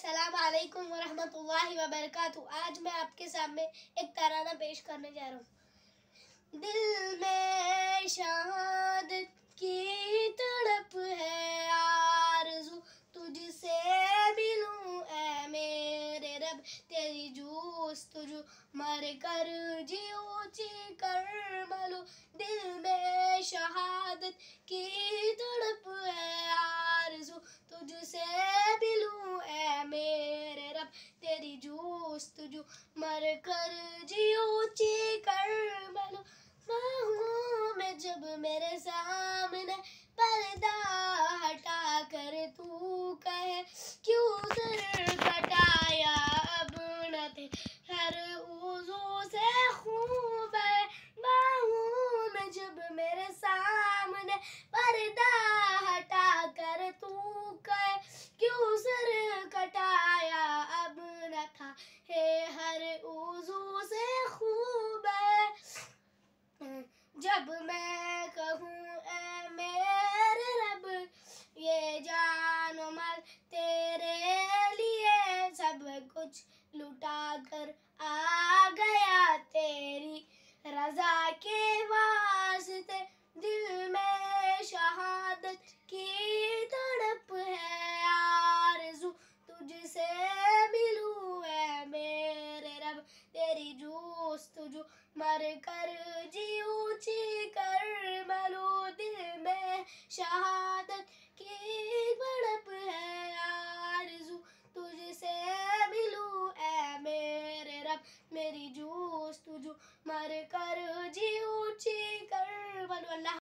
अस्सलाम वालेकुम वरहमतुल्लाहि वबरकातुहू। आज मैं आपके सामने एक तराना पेश करने जा रहा हूँ। दिल में शहादत की तड़प है, आरज़ू तुझसे मिलूं ऐ मेरे रब, तेरी जुस्तजू मर कर जियो जी कर मलूं। दिल में शहादत की तड़प है, आरज़ू तुझसे मिलूं ऐ मेरे रब, तेरी जुस्तजू मर कर जियो जी कर मलूं। बाहों में जब मेरे सामने पर्दा हटा कर तू कहे, क्यों सर कटाया अब न थे, हर उज़ू से खूब है। बाहों में जब मेरे सामने पर्दा हटा कर तू कहे, क्यों सर कटाया अब न था, है हर उज़ू से खूब है। जब मैं कहूँ ऐ मेरे रब, ये जान और माल तेरे लिए, सब कुछ लुटा कर आ गया तेरी रज़ा के वास्ते। दिल में शहादत की तड़प है, आरज़ू तुझसे मिलूं ऐ मेरे रब, तेरी जुस्तजू मर कर जियो जी कर मलूं। दिल में शहादत